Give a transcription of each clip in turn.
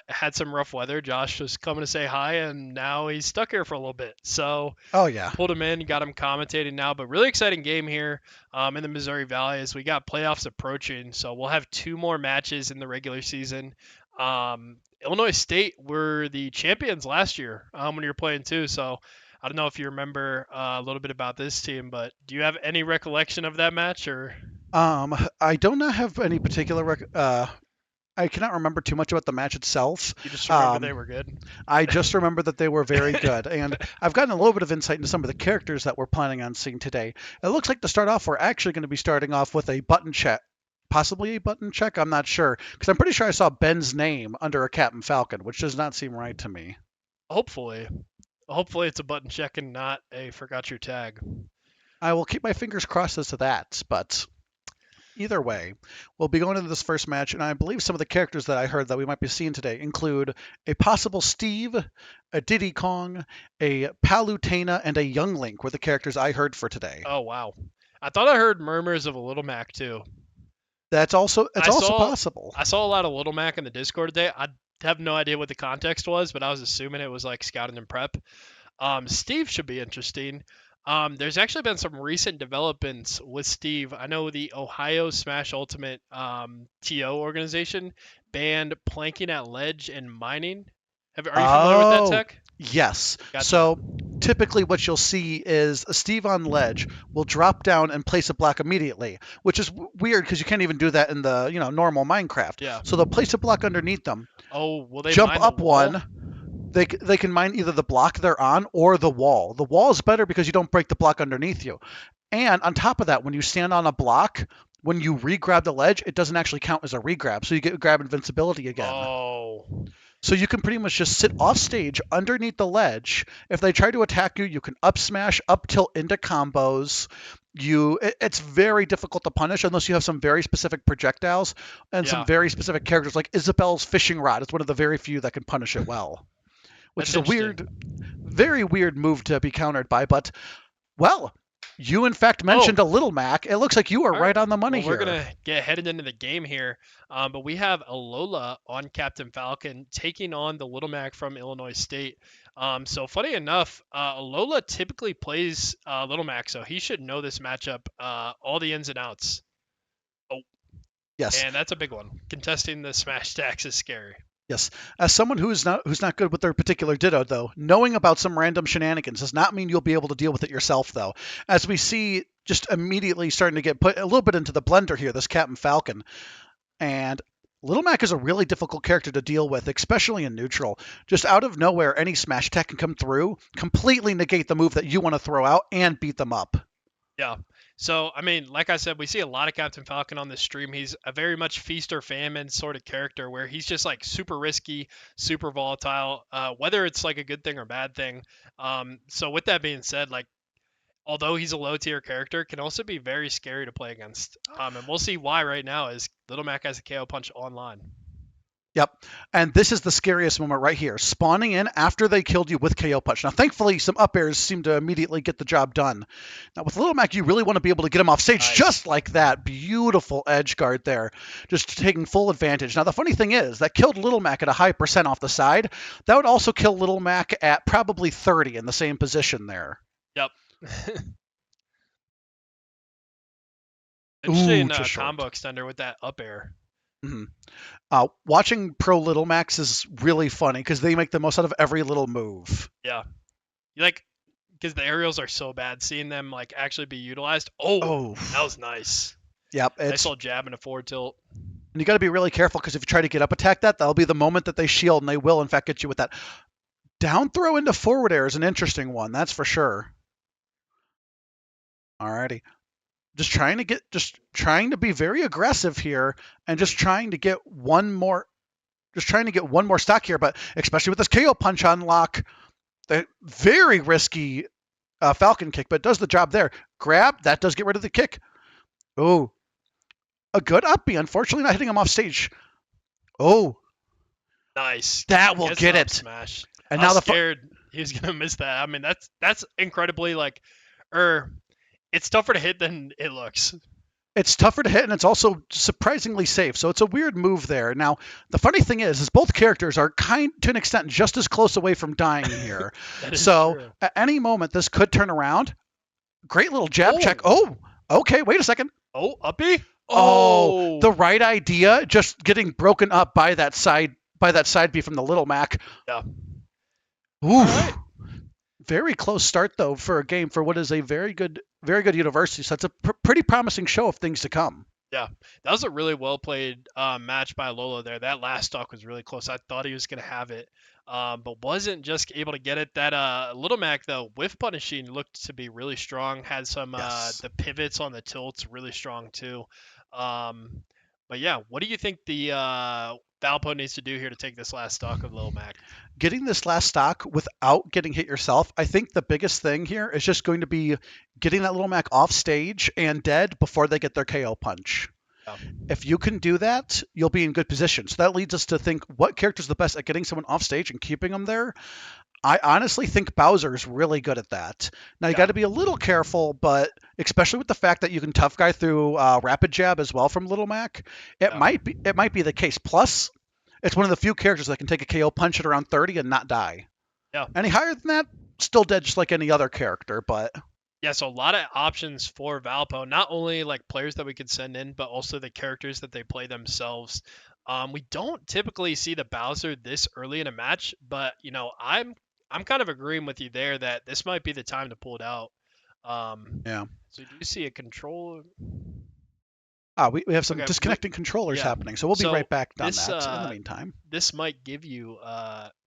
had some rough weather. Josh was coming to say hi, and now he's stuck here for a little bit. So Oh yeah. pulled him in, got him commentating now. But really exciting game here in the Missouri Valley as we got playoffs approaching. So we'll have two more matches in the regular season. Illinois State were the champions last year when you were playing too. So I don't know if you remember a little bit about this team, but do you have any recollection of that match or? I do not have any particular. I cannot remember too much about the match itself. You just remember they Um, were good. I just remember that they were very good, and I've gotten a little bit of insight into some of the characters that we're planning on seeing today. It looks like to start off, we're actually going to be starting off with a button check. Possibly a button check, I'm not sure. Because I'm pretty sure I saw Ben's name under a Captain Falcon, which does not seem right to me. Hopefully, hopefully it's a button check and not a forgot your tag. I will keep my fingers crossed as to that, but either way, we'll be going into this first match, and I believe some of the characters that I heard that we might be seeing today include a possible Steve, a Diddy Kong, a Palutena, and a Young Link were the characters I heard for today. Oh wow, I thought I heard murmurs of a Little Mac too. It's I also saw possible. I saw a lot of Little Mac in the Discord today. I have no idea what the context was, but I was assuming it was like scouting and prep. Steve should be interesting. There's actually been some recent developments with Steve. I know the Ohio Smash Ultimate TO organization banned planking at ledge and mining. Are you familiar with that Oh, tech? yes. Gotcha. So typically what you'll see is a Steve on ledge will drop down and place a block immediately, which is weird because you can't even do that in the, normal Minecraft. Yeah. So they'll place a block underneath them, Oh, will they jump mine the up wall? one. They can mine either the block they're on or the wall. The wall is better because you don't break the block underneath you. And on top of that, when you stand on a block, when you re-grab the ledge, it doesn't actually count as a re-grab, so you get grab invincibility again. Oh, So you can pretty much just sit off stage underneath the ledge. If they try to attack you, you can up smash, up tilt into combos. It's very difficult to punish unless you have some very specific projectiles and some yeah. very specific characters. Like Isabel's fishing rod is one of the very few that can punish it well, which That's is a interesting. weird, very weird move to be countered by. But well, you in fact Oh, mentioned a Little Mac. It looks like you are all right. right on the money Well, we're here. gonna get headed into the game here, but we have Alola on Captain Falcon taking on the Little Mac from Illinois State. So funny enough, Alola typically plays Little Mac, so he should know this matchup, all the ins and outs. Oh, Yes, and that's a big one. Contesting the Smash Stacks is scary. yes. As someone who's not good with their particular Ditto, though, knowing about some random shenanigans does not mean you'll be able to deal with it yourself, though. As we see, just immediately starting to get put a little bit into the blender here, this Captain Falcon, and Little Mac is a really difficult character to deal with, especially in neutral. Just out of nowhere, any smash attack can come through, completely negate the move that you want to throw out, and beat them up. Yeah. So, I mean, like I said, we see a lot of Captain Falcon on this stream. He's a very much feast or famine sort of character where he's just like super risky, super volatile, whether it's like a good thing or bad thing. So, with that being said, like, although he's a low tier character, can also be very scary to play against. And we'll see why right now as Little Mac has a KO punch online. Yep. And this is the scariest moment right here. Spawning in after they killed you with KO Punch. Now, thankfully, some up airs seem to immediately get the job done. Now, with Little Mac, you really want to be able to get him off stage Nice. just like that. Beautiful edge guard there. Just taking full advantage. Now, the funny thing is, that killed Little Mac at a high percent off the side. That would also kill Little Mac at probably 30 in the same position there. Yep. Ooh, Interesting just combo short. extender with that up air. Mhm. Watching Pro Little Max is really funny because they make the most out of every little move. Yeah. You like because the aerials are so bad, seeing them like actually be utilized. Oh, Oh, that was nice. yep. Nice It's little jab and a forward tilt. And you got to be really careful because if you try to get up attack that, that'll be the moment that they shield, and they will, in fact, get you with that. Down throw into forward air is an interesting one, that's for sure. Alrighty. Just trying to be very aggressive here and just trying to get one more stock here, but especially with this KO punch on lock, the very risky Falcon kick, but it does the job there. Grab, that does get rid of the kick. Oh, a good up B, unfortunately not hitting him off stage. Oh, Nice. that will Gets the get up it. smash. And I now was the scared he was gonna miss that. I mean, that's incredibly like, er, it's tougher to hit than it looks. It's tougher to hit, and it's also surprisingly safe. So it's a weird move there. Now, the funny thing is both characters are to an extent just as close away from dying here. That is So true. at any moment, this could turn around. Great little jab check. Oh, Oh, okay. Wait a second. oh, uppy. Oh, Oh, the right idea, just getting broken up by that side B from the little Mac. yeah. All right. Oof. Very close start though for a game for what is a very good university. So that's a pretty promising show of things to come. Yeah, that was a really well played match by Lolo there. That last stock was really close. I thought he was going to have it, but wasn't just able to get it. That Little Mac though, whiff punishing looked to be really strong. Had some Yes. the pivots on the tilts really strong too. Um, but yeah, what do you think the Valpo needs to do here to take this last stock of Little Mac? Getting this last stock without getting hit yourself, I think the biggest thing here is just going to be getting that little Mac off stage and dead before they get their KO punch. Yeah, If you can do that, you'll be in good position. So that leads us to think what character's the best at getting someone off stage and keeping them there. I honestly think Bowser's really good at that. Now you got yeah, to be a little careful, but especially with the fact that you can tough guy through rapid jab as well from Little Mac, yeah, it might be the case. Plus, it's one of the few characters that can take a KO punch at around 30 and not die. yeah. Any higher than that, still dead just like any other character. But Yeah, so a lot of options for Valpo, not only like players that we could send in, but also the characters that they play themselves. We don't typically see the Bowser this early in a match, but I'm kind of agreeing with you there that this might be the time to pull it out. Um, yeah, so we do see a control. we have some Okay, disconnecting controllers yeah. happening, so we'll be So right back on this that in the uh meantime. this might give you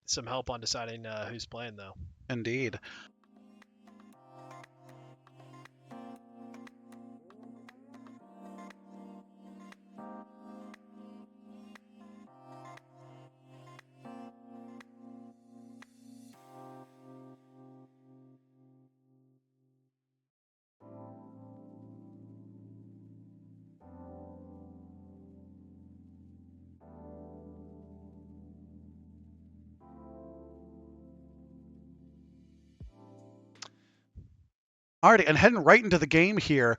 some help on deciding who's playing though. Indeed. Alrighty, and heading right into the game here,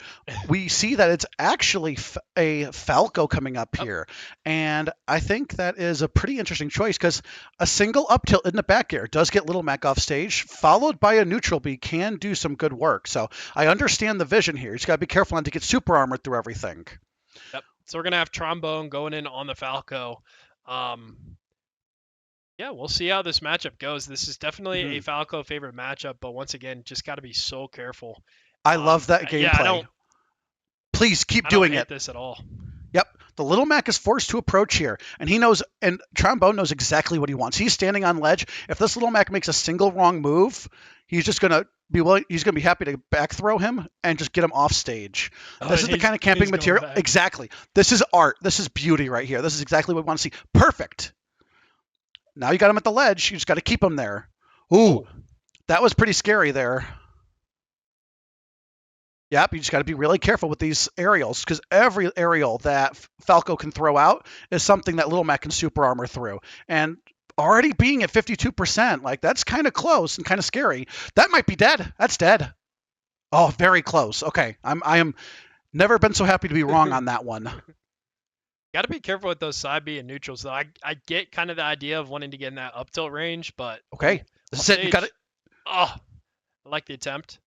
we see that it's actually a Falco coming up Oh, here. And I think that is a pretty interesting choice because a single up tilt in the back air does get Little Mac off stage, followed by a neutral B can do some good work. So I understand the vision here. You just got to be careful not to get super armored through everything. yep. So we're gonna have Trombone going in on the Falco. Um, Yeah, we'll see how this matchup goes. This is definitely a Mhm. Falco favorite matchup, but once again, just got to be so careful. I love that Yeah, I gameplay. don't, Please keep I don't doing hate it. this at all. Yep. The little Mac is forced to approach here, and he knows, and Trombone knows exactly what he wants. He's standing on ledge. If this little Mac makes a single wrong move, he's just gonna be willing. He's gonna be happy to back throw him and just get him off stage. Oh, This and is the kind of camping he's going material. back. Exactly. This is art. This is beauty right here. This is exactly what we want to see. Perfect. Now you got him at the ledge. You just got to keep him there. Ooh, Oh, that was pretty scary there. Yep, you just got to be really careful with these aerials because every aerial that Falco can throw out is something that Little Mac can super armor through. And already being at 52%, like that's kind of close and kind of scary. That might be dead. That's dead. Oh, very close. Okay, I am never been so happy to be wrong on that one. got to be careful with those side B and neutrals, though. I get kind of the idea of wanting to get in that up tilt range, but Okay, this off is it. You got stage, it. oh, I like the attempt.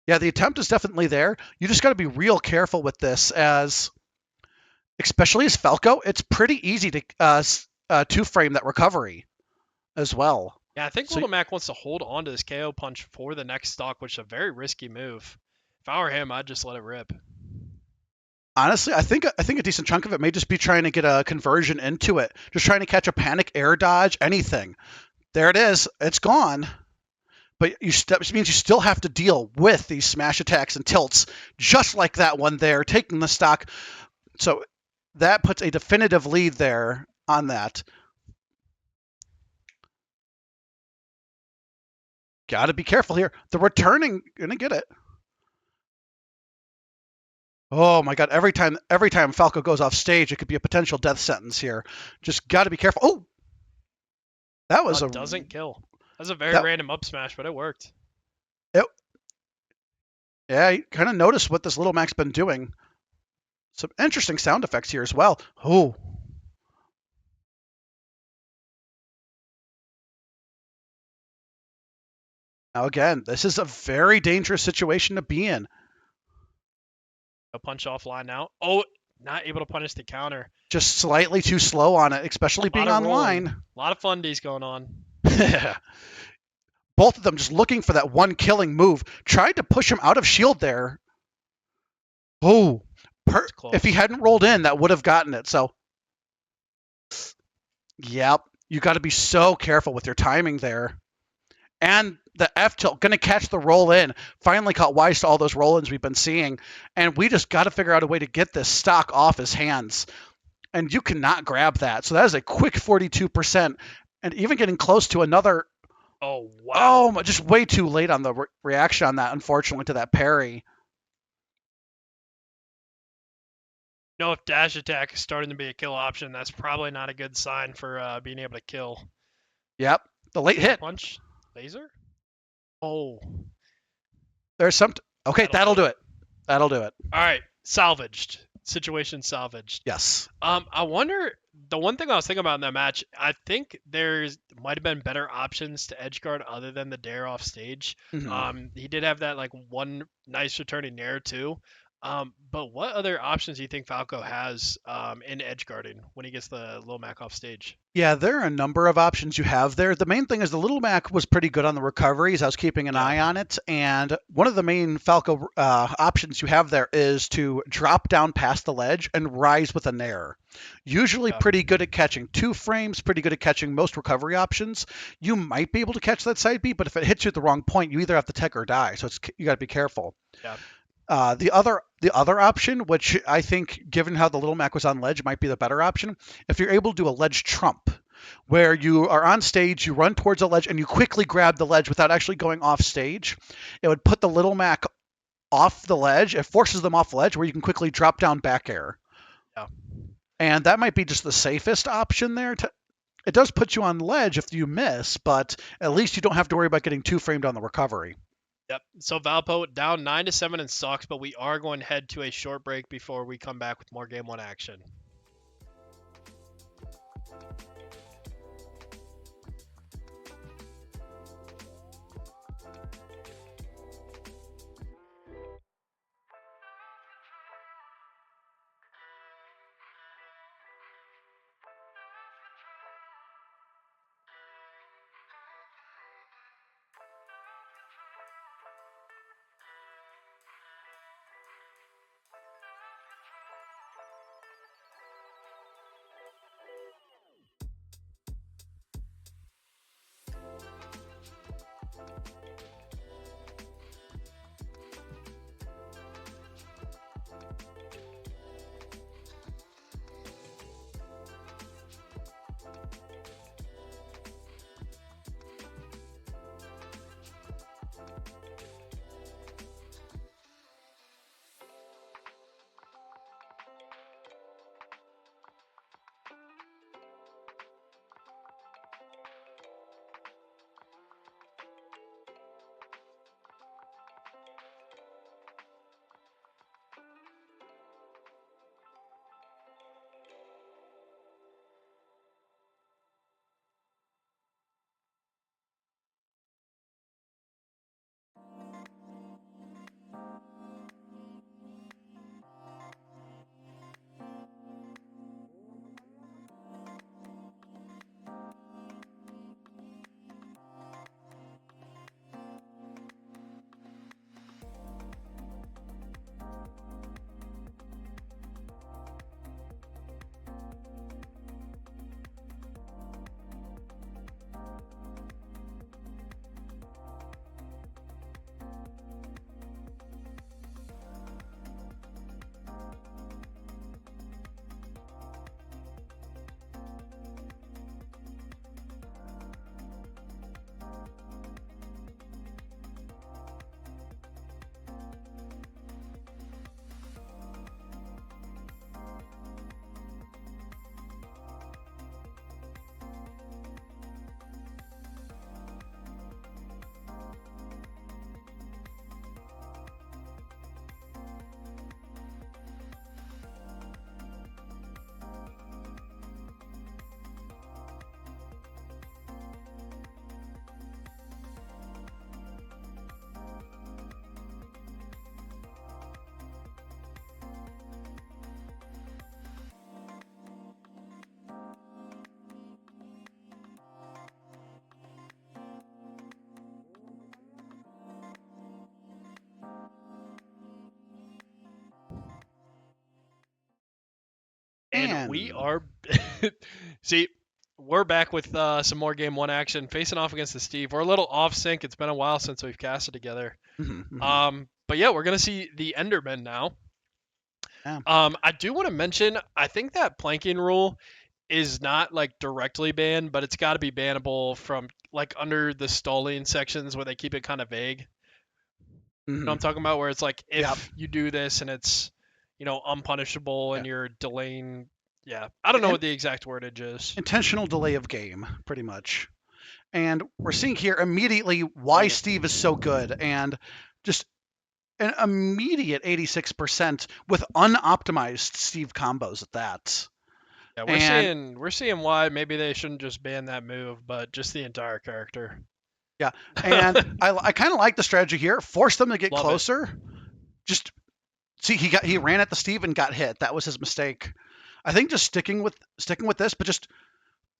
Yeah, the attempt is definitely there. You just got to be real careful with this, as especially as Falco, it's pretty easy to two frame that recovery as well. Yeah, I think So Little Mac wants to hold on to this KO punch for the next stock, which is a very risky move. If I were him, I'd just let it rip. honestly, I think a decent chunk of it may just be trying to get a conversion into it, just trying to catch a panic air dodge, anything. There it is. It's gone. But that means you still have to deal with these smash attacks and tilts, just like that one there, taking the stock. So that puts a definitive lead there on that. Got to be careful here. The returning gonna get it. Oh my god! Every time Falco goes off stage, it could be a potential death sentence here. Just got to be careful. Oh, that Oh, was it a doesn't kill. That's a very that. random up smash, but it worked. It, yeah, you kind of noticed what this little Mac's been doing. Some interesting sound effects here as well. Oh, now again, this is a very dangerous situation to be in. A punch offline now. Oh, not able to punish the counter. Just slightly too slow on it, especially A lot being of rolling. online. A lot of fundies going on. Both of them just looking for that one killing move. Tried to push him out of shield there. Oh, It's if he close. hadn't rolled in, that would have gotten it. So, yep, you got to be so careful with your timing there. And the F tilt going to catch the roll in. Finally caught wise to all those roll ins we've been seeing. And we just got to figure out a way to get this stock off his hands. And you cannot grab that. So that is a quick 42%. And even getting close to another. Oh, wow. Oh, just way too late on the reaction on that, unfortunately, to that parry. You know, if dash attack is starting to be a kill option, that's probably not a good sign for being able to kill. Yep. The late hit. Punch. Laser? Oh, There's some. Okay, that'll do it. it. That'll do it. All right. Salvaged. Situation salvaged. Yes. I wonder. The one thing I was thinking about in that match, I think there's might have been better options to edge guard other than the dare off stage. Mm-hmm. He did have that like one nice returning nair too. But what other options do you think Falco has in edge guarding when he gets the Lil Mac off stage? Yeah, there are a number of options you have there. The main thing is the Little Mac was pretty good on the recoveries. I was keeping an Yeah. eye on it. And one of the main Falco options you have there is to drop down past the ledge and rise with a nair. Usually Yeah. pretty good at catching 2 frames, pretty good at catching most recovery options. You might be able to catch that side beat, but if it hits you at the wrong point, you either have to tech or die. So you got to be careful. Yeah. The other option, which I think, given how the Little Mac was on ledge, might be the better option, if you're able to do a ledge trump, where you are on stage, you run towards a ledge, and you quickly grab the ledge without actually going off stage. It would put the Little Mac off the ledge. It forces them off the ledge, where you can quickly drop down back air. Yeah. And that might be just the safest option there. It does put you on ledge if you miss, but at least you don't have to worry about getting 2 framed on the recovery. Yep. So Valpo down 9-7 in stocks, but we are going to head to a short break before we come back with more game one action. And we man. are see, we're back with some more game one action, facing off against the Steve. We're a little off sync. It's been a while since we've casted together. Hmm. But yeah, we're gonna see the Enderman now. Yeah. I do want to mention, I think that planking rule is not like directly banned, but it's got to be bannable from like under the stalling sections where they keep it kind of vague. You know what Hmm. I'm talking about? Where it's like Yep. if you do this and it's, unpunishable Yeah. and you're delaying. Yeah, I don't know In- what the exact wordage is. intentional delay of game, pretty much. And we're seeing here immediately why Dang it. Steve is so good, and just an immediate 86% with unoptimized Steve combos at that. Yeah, we're And seeing we're seeing why maybe they shouldn't just ban that move, but just the entire character. yeah, and I kind of like the strategy here. Force them to get Love it. closer. Just see, he ran at the Steve and got hit. That was his mistake. I think just sticking with this, but just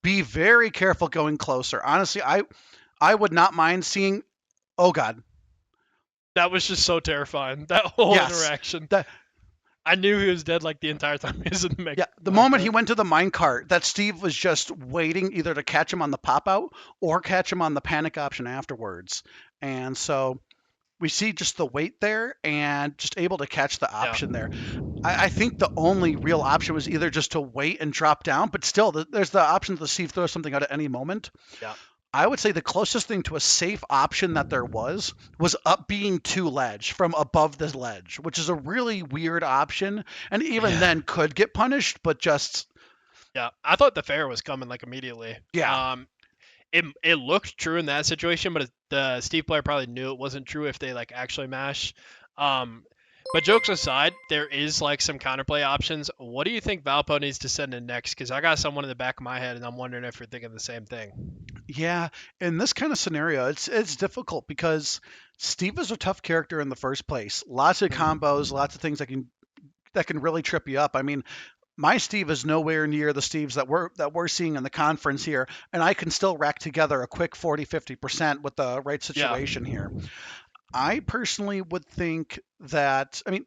be very careful going closer. Honestly, I would not mind seeing. Oh God, That was just so terrifying. That whole yes, interaction. that I knew he was dead like the entire time he was in the yeah. The moment he minecart. went to the minecart, that Steve was just waiting either to catch him on the pop out or catch him on the panic option afterwards, and so we see just the wait there and just able to catch the Yeah, option there. I think the only real option was either just to wait and drop down, but still, there's the option to see if throw something out at any moment. yeah, I would say the closest thing to a safe option that there was up being to ledge from above the ledge, which is a really weird option, and even yeah, then could get punished, but just yeah. I thought the fair was coming like immediately. yeah, It looked true in that situation, but the Steve player probably knew it wasn't true if they like actually mash. Um, but jokes aside, there is like some counterplay options. What do you think Valpo needs to send in next? Because I got someone in the back of my head, and I'm wondering if you're thinking the same thing. yeah. In this kind of scenario, it's difficult because Steve is a tough character in the first place. Lots of combos, lots of things that can really trip you up. I mean, my Steve is nowhere near the Steves that we're seeing in the conference here, and I can still rack together a quick 40-50% with the right Yeah. situation here. I personally would think that, I mean,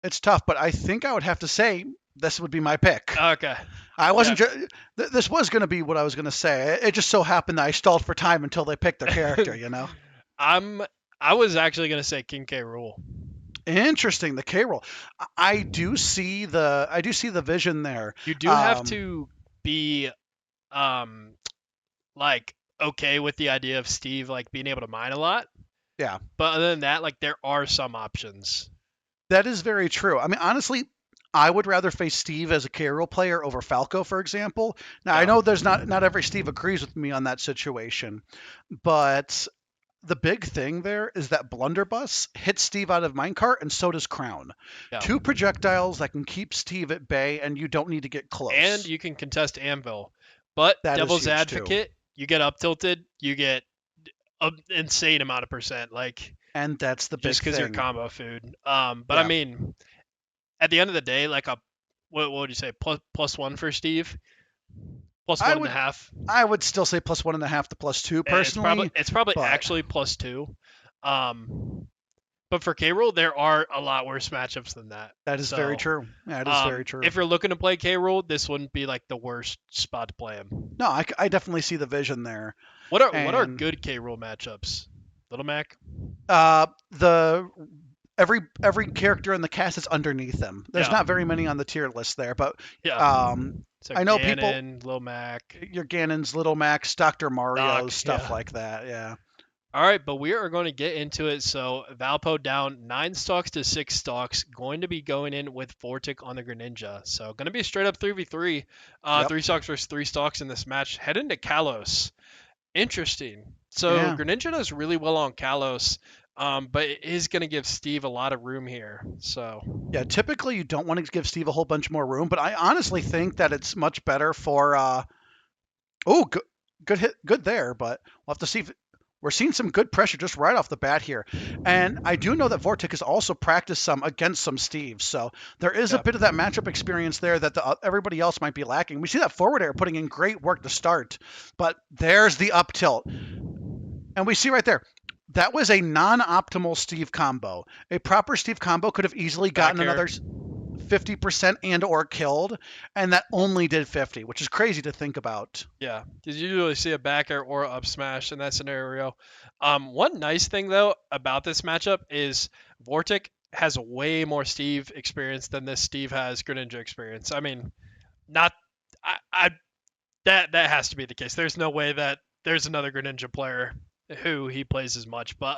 it's tough, but I think I would have to say this would be my pick. Okay. I Yeah. wasn't. This was going to be what I was going to say. It just so happened that I stalled for time until they picked their character. I'm. I was actually gonna say King K. Rule. Interesting. The K roll. I do see the vision there. You do have Um, to be um like okay with the idea of Steve like being able to mine a lot. yeah. But other than that, like there are some options. That is very true. I mean, honestly, I would rather face Steve as a Carol player over Falco, for example. Now, I Yeah. know there's not every Steve agrees with me on that situation, but the big thing there is that Blunderbuss hits Steve out of minecart, and so does Crown. Yeah. Two projectiles that can keep Steve at bay, and you don't need to get And close. you can contest Anvil. But That is Devil's huge too, Advocate, you get up tilted, you get an insane amount of percent, like and that's the just big because you're thing. combo food. But I Yeah, mean, at the end of the day, like what would you say, plus one for Steve, plus I one and a would half. I would still say +1.5 to +2 personally, It's probably but actually plus two. Um, but for K Rool, there are a lot worse matchups than that. that is very So true. That is very true. if you're looking to play K Rool, this wouldn't be like the worst spot to play him. No, I definitely see the vision there. What are And good K Rool matchups? Little Mac. the every character in the cast is underneath them. There's Yeah, not very many on the tier list there, but yeah. um, So I know people. Ganon, Lil Mac, Your Ganon's, Little Max, Dr. Mario's, Doc. stuff Yeah. like that. Yeah. All right, but we are going to get into it. So Valpo down 9 stocks to 6 stocks, going to be going in with Vortic on the Greninja. So going to be a straight up 3v3, Yep. 3 stocks versus 3 stocks in this match. Head into Kalos. Interesting. So Yeah. Greninja does really well on Kalos, but it is going to give Steve a lot of room here. So Yeah. Typically, you don't want to give Steve a whole bunch more room, but I honestly think that it's much better for. Oh, good hit, good there. But we'll have to see if we're seeing some good pressure just right off the bat here. And I do know that Vortic has also practiced some against some Steves. So there is a yeah, bit of that matchup experience there that everybody else might be lacking. We see that forward air putting in great work to start, but there's the up tilt. And we see right there, that was a non optimal Steve combo. A proper Steve combo could have easily back gotten air. another 50% and or killed, and that only did 50, which is crazy to think about. Yeah, because you usually see a back air or a up smash in that scenario. One nice thing though about this matchup is Vortic has way more Steve experience than this Steve has Greninja experience. I mean, not I that has to be the case. There's no way that there's another Greninja player who he plays as much. But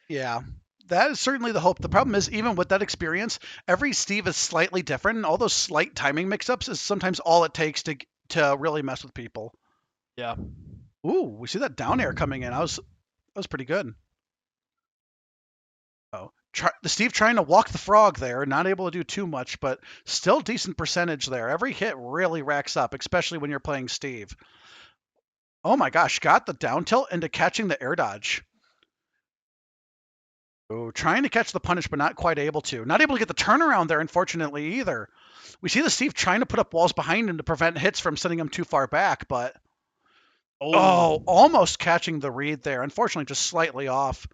Yeah, that is certainly the hope. The problem is, even with that experience, every Steve is slightly different, and all those slight timing mix-ups is sometimes all it takes to really mess with people. yeah. Ooh, we see that down air coming in. That was pretty good. Oh, the Steve trying to walk the frog there, not able to do too much, but still decent percentage there. Every hit really racks up, especially when you're playing Steve. Oh my gosh, got the down tilt into catching the air dodge. Oh, trying to catch the punish, but not quite able to. Not able to get the turnaround there, unfortunately, either. We see the Steve trying to put up walls behind him to prevent hits from sending him too far back, but Oh, oh, almost catching the read there. Unfortunately, just slightly off.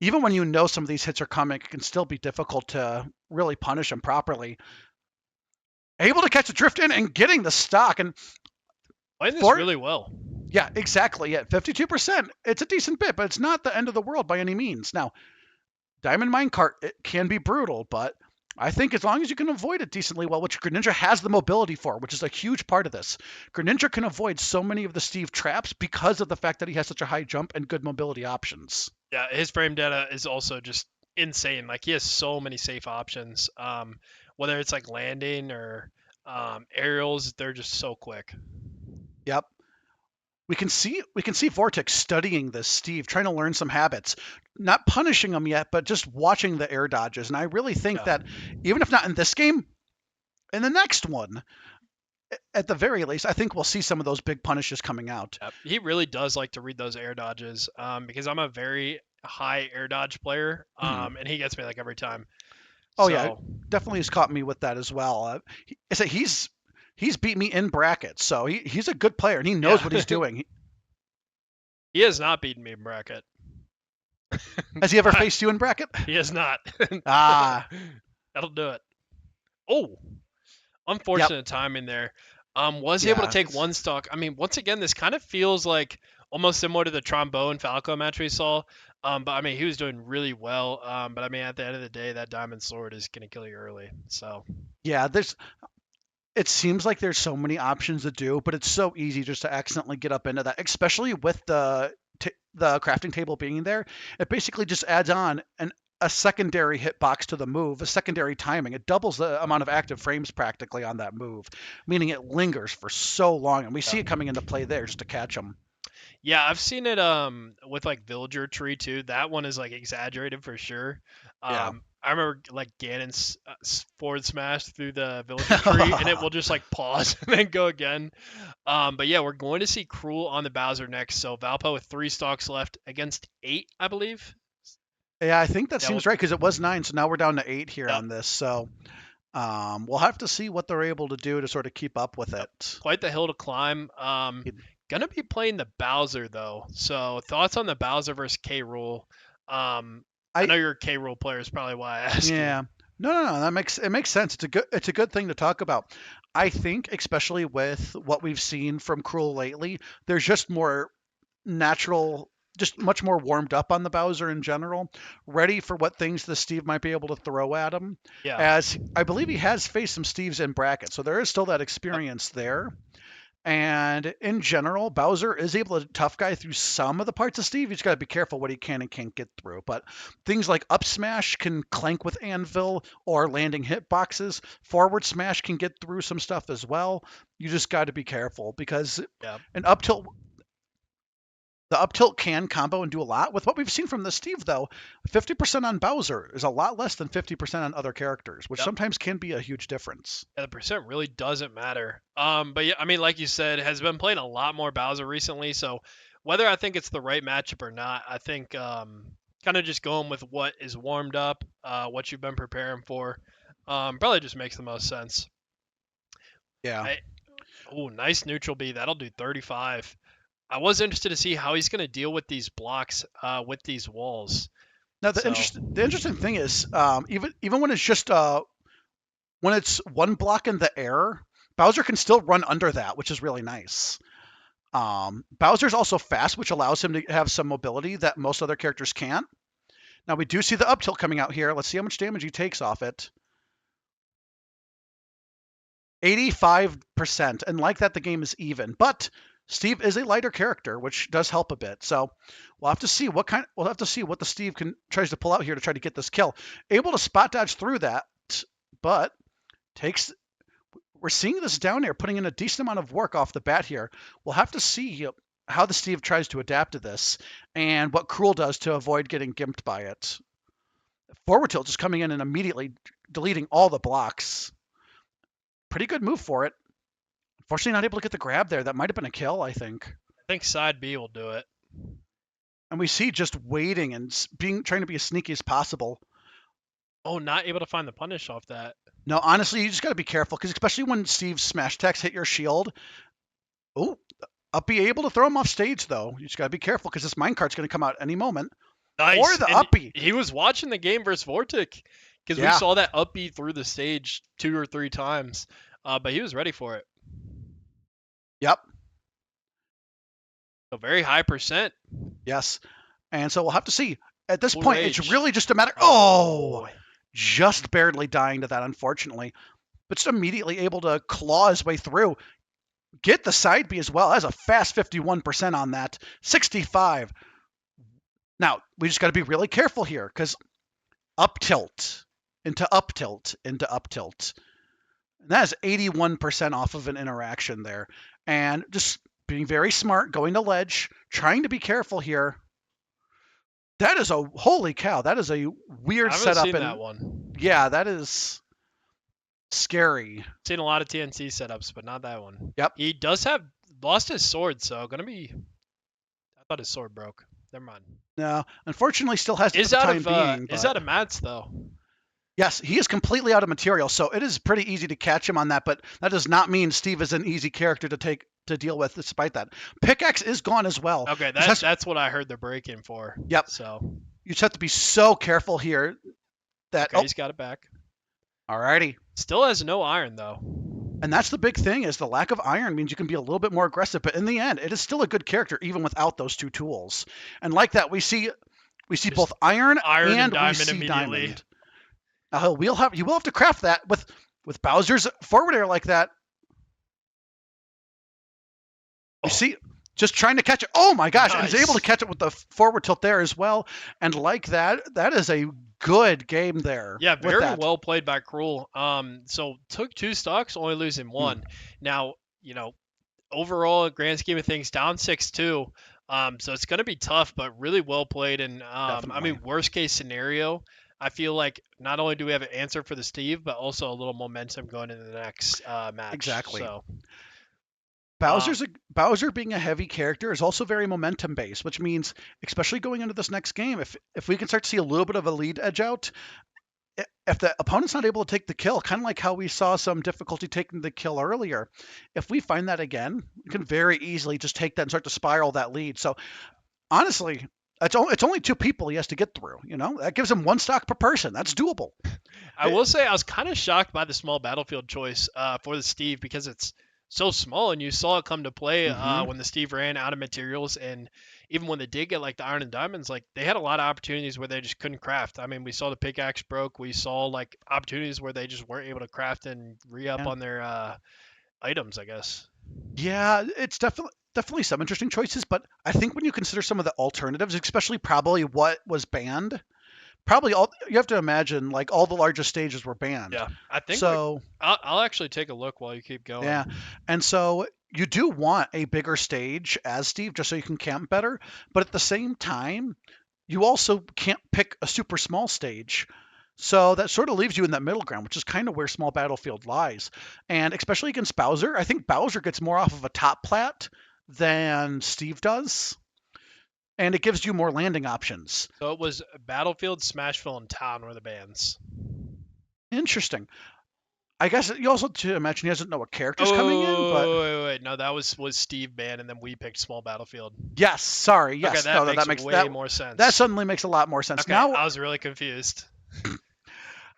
Even when you know some of these hits are coming, it can still be difficult to really punish him properly. Able to catch the drift in and getting the stock. And playing this for, really well. yeah, exactly. Yeah, 52%. It's a decent bit, but it's not the end of the world by any means. Now, Diamond Minecart, it can be brutal, but I think as long as you can avoid it decently well, which Greninja has the mobility for, which is a huge part of this. Greninja can avoid so many of the Steve traps because of the fact that he has such a high jump and good mobility options. Yeah, his frame data is also just insane. Like he has so many safe options. Whether it's like landing or aerials, they're just so quick. Yep. We can see Vortex studying this Steve, trying to learn some habits, not punishing him yet, but just watching the air dodges. And I really think Yeah. that even if not in this game, in the next one, at the very least, I think we'll see some of those big punishes coming out. Yep. He really does like to read those air dodges because I'm a very high air dodge player, Hmm. and he gets me like every time. Oh yeah, So definitely has caught me with that as well. He's beat me in brackets, so he's a good player and he knows yeah, what he's doing. he has not beaten me in bracket. Has he ever faced you in bracket? He has not. Ah, That'll do it. Oh, yep, unfortunate timing there. Was able to yeah, take one stock. I mean, once again, this kind of feels like almost similar to the Trombone Falco match we saw. But I mean, he was doing really well. But I mean, at the end of the day, that Diamond Sword is gonna kill you early. So yeah. It seems like there's so many options to do, but it's so easy just to accidentally get up into that, especially with the crafting table being there. It basically just adds on a secondary hitbox to the move, a secondary timing. It doubles the amount of active frames practically on that move, meaning it lingers for so long, and we yeah. see it coming into play there just to catch them. Yeah, I've seen it with like Villager Tree too. That one is like exaggerated for sure. Yeah. I remember like Ganon's forward smash through the Villager Tree, and it will just like pause and then go again. But yeah, we're going to see Cruel on the Bowser next. So Valpo with 3 stocks left against 8, I believe. Yeah, I think that Yeah, seems right because it was 9, so now we're down to 8 here yep, on this. So we'll have to see what they're able to do to sort of keep up with yep. it. Quite the hill to climb. Gonna be playing the Bowser though. So thoughts on the Bowser versus K Rule? I I know you're a K Rule player, is probably why I asked you. Yeah. No. That makes sense. It's a good thing to talk about. I think, especially with what we've seen from Cruel lately, there's just more natural, just much more warmed up on the Bowser in general, ready for what things the Steve might be able to throw at him. Yeah. As I believe he has faced some Steves in brackets, so there is still that Yep. experience there. And in general, Bowser is able to tough guy through some of the parts of Steve. He's got to be careful what he can and can't get through. But things like up smash can clank with anvil or landing hitboxes. Forward smash can get through some stuff as well. You just got to be careful because Yep. an up tilt the up tilt can combo and do a lot. With what we've seen from the Steve, though, 50% on Bowser is a lot less than 50% on other characters, which Yep. sometimes can be a huge difference. Yeah, the percent really doesn't matter. But yeah, I mean, like you said, has been playing a lot more Bowser recently. So whether I think it's the right matchup or not, I think kind of just going with what is warmed up, what you've been preparing for, probably just makes the most sense. Yeah. I, oh, nice neutral B. That'll do 35. I was interested to see how he's going to deal with these blocks, with these walls. Now the So interest the interesting thing is, even when it's just when it's one block in the air, Bowser can still run under that, which is really nice. Bowser's also fast, which allows him to have some mobility that most other characters can't. Now we do see the up tilt coming out here. Let's see how much damage he takes off it. 85%. And like that, the game is even. But Steve is a lighter character, which does help a bit. So we'll have to see what the Steve tries to pull out here to try to get this kill. Able to spot dodge through that, but takes we're seeing this down here, putting in a decent amount of work off the bat here. We'll have to see how the Steve tries to adapt to this and what Cruel does to avoid getting gimped by it. Forward tilt just coming in and immediately deleting all the blocks. Pretty good move for it. Unfortunately, not able to get the grab there. That might have been a kill, I think. I think side B will do it. And we see just waiting and trying to be as sneaky as possible. Oh, not able to find the punish off that. No, honestly, you just got to be careful because especially when Steve's smash attacks hit your shield. Oh, up be able to throw him off stage though. You just got to be careful because this minecart's going to come out any moment. Nice. Or the and uppy. He was watching the game versus Vortic because we saw that uppy through the stage 2 or 3 times, but he was ready for it. Yep. A very high percent. Yes. And so we'll have to see. At this point, it's really just a matter. Oh, just barely dying to that, unfortunately. But just immediately able to claw his way through. Get the side B as well. That's a fast 51% on that. 65. Now, we just got to be really careful here because up tilt into up tilt into up tilt. And that is 81% off of an interaction there. And just being very smart, going to ledge, trying to be careful here. That is holy cow. That is a weird setup. Seen that one. Yeah, that is scary. Seen a lot of TNC setups, but not that one. Yep. He does have lost his sword, so gonna be. I thought his sword broke. Never mind. No, unfortunately, still has is the out time of being. Is out of mats though. Yes, he is completely out of material, so it is pretty easy to catch him on that. But that does not mean Steve is an easy character to deal with, despite that. Pickaxe is gone as well. Okay, that's what I heard the break in for. Yep. So you just have to be so careful here. That he's got it back. Alrighty. Still has no iron though. And that's the big thing is the lack of iron means you can be a little bit more aggressive. But in the end, it is still a good character even without those two tools. And like that, we see both iron and diamond we see immediately. Diamond. Now you will have to craft that with Bowser's forward air like that. You see, just trying to catch it. Oh my gosh, nice. And he's able to catch it with the forward tilt there as well. And like that is a good game there. Yeah, very well played by Cruel. So took 2 stocks, only losing 1. Now, overall, grand scheme of things, down 6-2. So it's going to be tough, but really well played. And I mean, worst case scenario, I feel like not only do we have an answer for the Steve, but also a little momentum going into the next match. Exactly. So Bowser being a heavy character is also very momentum based, which means, especially going into this next game, if we can start to see a little bit of a lead edge out, if the opponent's not able to take the kill, kind of like how we saw some difficulty taking the kill earlier, if we find that again, we can very easily just take that and start to spiral that lead. So honestly, it's only 2 people he has to get through. That gives him 1 stock per person. That's doable. I will say I was kind of shocked by the small battlefield choice for the Steve because it's so small, and you saw it come to play when the Steve ran out of materials, and even when they did get like the iron and diamonds, like they had a lot of opportunities where they just couldn't craft. I mean, we saw the pickaxe broke. We saw like opportunities where they just weren't able to craft and re-up on their items, I guess. Yeah, it's definitely some interesting choices, but I think when you consider some of the alternatives, especially probably what was banned, probably you have to imagine like all the largest stages were banned. Yeah, I think so. I'll actually take a look while you keep going. Yeah, and so you do want a bigger stage as Steve just so you can camp better, but at the same time, you also can't pick a super small stage. So that sort of leaves you in that middle ground, which is kind of where small battlefield lies. And especially against Bowser, I think Bowser gets more off of a top plat than Steve does. And it gives you more landing options. So it was Battlefield, Smashville, and Town were the bands. Interesting. I guess you also to imagine he doesn't know what character's coming in. But wait. No, that was Steve band, and then we picked Small Battlefield. Yes, sorry. Yes, okay, that makes way more sense. That suddenly makes a lot more sense. Okay, now I was really confused.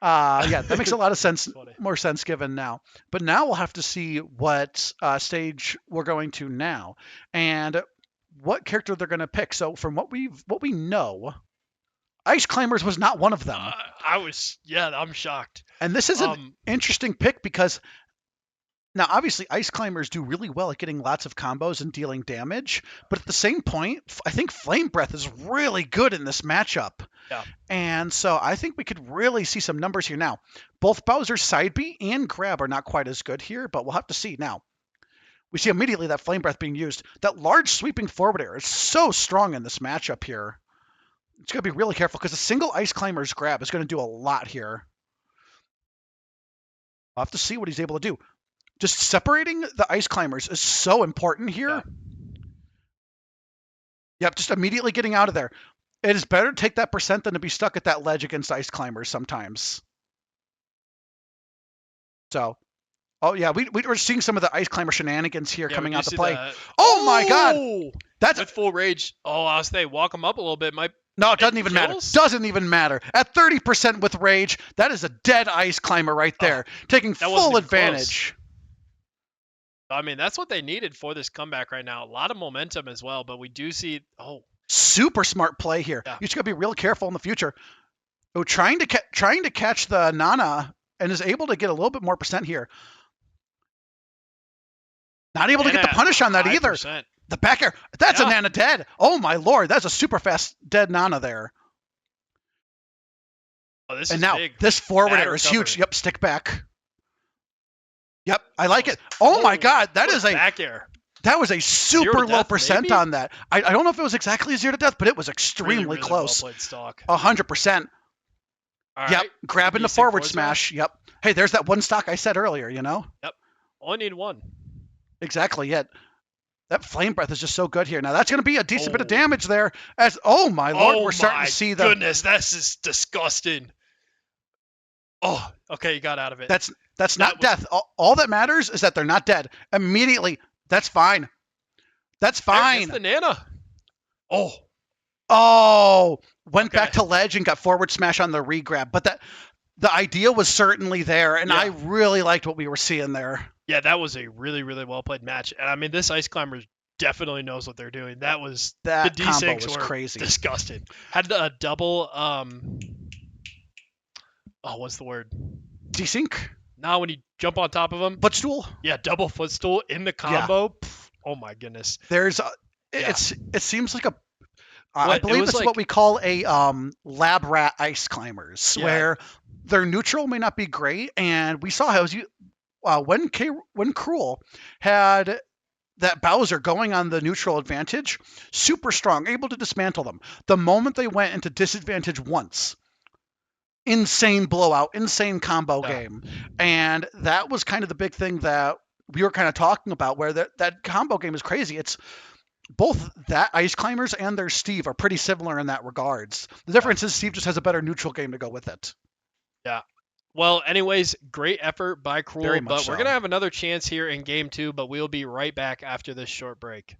Yeah, that makes a lot of sense. That's funny. More sense given now. But now we'll have to see what stage we're going to now, and what character they're going to pick. So from what we know, Ice Climbers was not one of them. I'm shocked. And this is an Um, interesting pick because now obviously Ice Climbers do really well at getting lots of combos and dealing damage, but at the same point, I think Flame Breath is really good in this matchup. yeah, And so I think we could really see some numbers here now. Both Bowser's side B and grab are not quite as good here, but we'll have to see. Now, we see immediately that Flame Breath being used. That large sweeping forward air is so strong in this matchup here. It's going to be really careful because a single Ice Climber's grab is going to do a lot here. We'll have to see what he's able to do. Just separating the Ice Climbers is so important here. yeah. Yep, just immediately getting out of there. It is better to take that percent than to be stuck at that ledge against Ice Climbers sometimes. So, oh yeah, we're seeing some of the Ice Climber shenanigans here Yeah, coming we do out to see play. that. Oh my God, Oh! that's With full rage. Oh, I'll say walk him up a little bit. no, it doesn't even matter. kills? Doesn't even matter. At 30% with rage, that is a dead Ice Climber right there, taking that wasn't full even close. advantage. I mean, that's what they needed for this comeback right now. A lot of momentum as well, but we do see. Oh, Super smart play here. Yeah. You just gotta be real careful in the future. Oh, trying to catch the Nana and is able to get a little bit more percent here. Not able to and get the punish on that high either. percent. The back air. That's a Yeah. Nana dead. Oh my lord, that's a super fast dead Nana there. Oh, this And is now big. this forward Bad air is recovery. huge. Yep, stick back. Yep, I like it. Oh my god, that what is a back air. that was a super low death, percent maybe? on that. I don't know if it was exactly 0 to death, but it was Really, extremely really close. well played stock. 100%. All Yep, right. grabbing the Decent forward forward smash. Yep. Hey, there's that one stock I said earlier, you know? Yep. Only need one. Exactly, yet. That flame breath is just so good here. Now that's going to be a decent bit of Oh. damage there. As oh my lord, Oh we're starting my to see the goodness, this is disgusting. Oh, okay, you got out of it. that's That not was- death. All that matters is that they're not dead immediately. That's fine. That's There, fine. it's the Nana. Oh, Oh, went Okay. back to ledge and got forward smash on the regrab. But the idea was certainly there, and I Yeah. really liked what we were seeing there. yeah, that was a really, really well played match. And I mean, this Ice Climber definitely knows what they're doing. That was That the combo D6 was were crazy. disgusting. Had a double what's the word? Desync, Now when you jump on top of him, footstool. yeah, double footstool in the combo. Pff, oh my goodness. There's Yeah. it seems like a I What- it believe was this is like- what we call a lab rat ice climbers, Yeah. where their neutral may not be great, and we saw how when Cruel had that Bowser going on the neutral advantage, super strong, able to dismantle them. The moment they went into disadvantage once, insane blowout, insane combo Yeah. game, and that was kind of the big thing that we were kind of talking about, where that combo game is crazy. It's both that Ice Climbers and their Steve are pretty similar in that regards. The difference is Steve just has a better neutral game to go with it. Well, anyways, great effort by Cruel, Very much but so. we're going to have another chance here in game 2, but we'll be right back after this short break.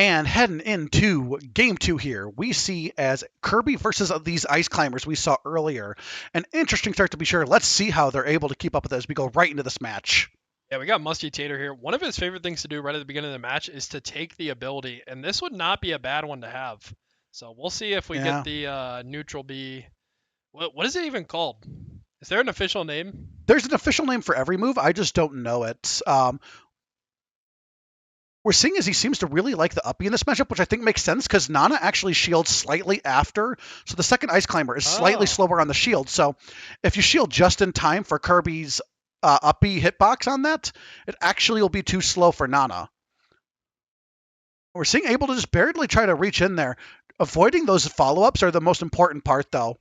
And heading into game 2 here, we see as Kirby versus these ice climbers we saw earlier. An interesting start to be sure. Let's see how they're able to keep up with this. We go right into this match. Yeah, we got Musty Tater here. One of his favorite things to do right at the beginning of the match is to take the ability, and this would not be a bad one to have. So we'll see if we Yeah. get the neutral B. What is it even called? Is there an official name? There's an official name for every move. I just don't know it. We're seeing as he seems to really like the uppy in this matchup, which I think makes sense because Nana actually shields slightly after. So the second ice climber is slightly Oh, slower on the shield. So if you shield just in time for Kirby's uppy hitbox on that, it actually will be too slow for Nana. We're seeing able to just barely try to reach in there. Avoiding those follow-ups are the most important part, though.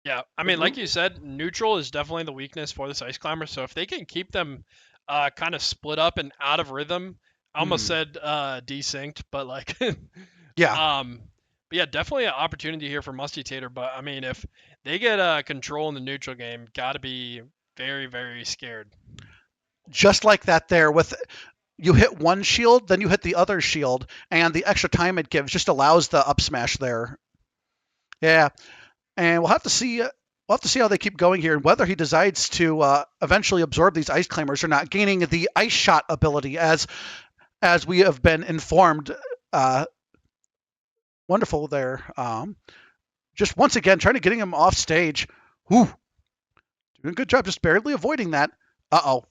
yeah. I mean, like you said, neutral is definitely the weakness for this ice climber. So if they can keep them kind of split up and out of rhythm, I almost said desynced, but like, Yeah, but yeah, definitely an opportunity here for Musty Tater. But I mean, if they get control in the neutral game, got to be very, very scared. just like that there with you hit one shield, then you hit the other shield, and the extra time it gives just allows the up smash there. Yeah, and we'll have to see. We'll have to see how they keep going here, and whether he decides to eventually absorb these ice climbers or not, gaining the ice shot ability as we have been informed. Wonderful there. Just once again trying to getting him off stage. Whew, doing a good job, just barely avoiding that. Uh-oh.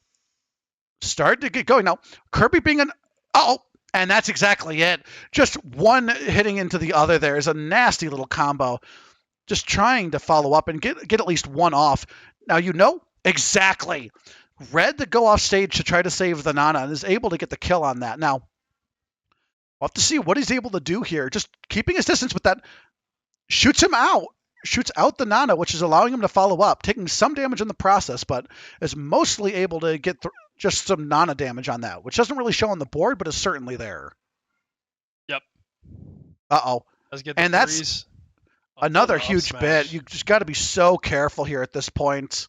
Starting to get going now. Kirby being an oh, and that's exactly it. Just one hitting into the other there is a nasty little combo. Just trying to follow up and get at least one off. Now you know exactly. Red to go off stage to try to save the Nana and is able to get the kill on that. Now we'll have to see what he's able to do here. Just keeping his distance with that shoots him out. Shoots out the Nana, which is allowing him to follow up, taking some damage in the process, but is mostly able to get just some Nana damage on that, which doesn't really show on the board, but is certainly there. Yep. Uh-oh. Let's get the And that's freeze. Oh, another the up huge bit. smash. You just got to be so careful here at this point.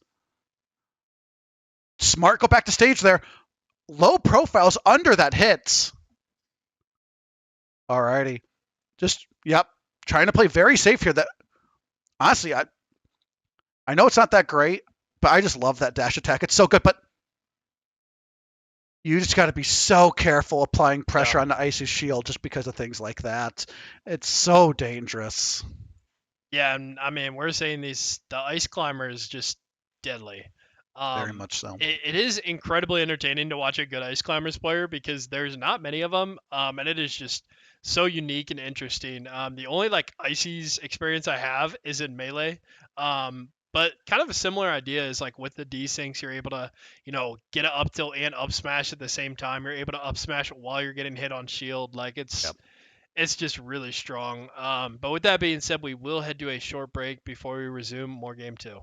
Smart, go back to stage there. Low profiles under that hits. Alrighty. Just, yep. Trying to play very safe here. That honestly, I know it's not that great, but I just love that dash attack. It's so good, but you just got to be so careful applying pressure Yeah. on the icy shield just because of things like that. It's so dangerous. Yeah, and I mean, we're saying the ice climber is just deadly. Very much so. It is incredibly entertaining to watch a good ice climbers player because there's not many of them, and it is just so unique and interesting. The only like ices experience I have is in melee. But kind of a similar idea is like with the desyncs, you're able to, get an up tilt and up smash at the same time. You're able to up smash while you're getting hit on shield. Like Yep. it's just really strong. But with that being said, we will head to a short break before we resume more game 2.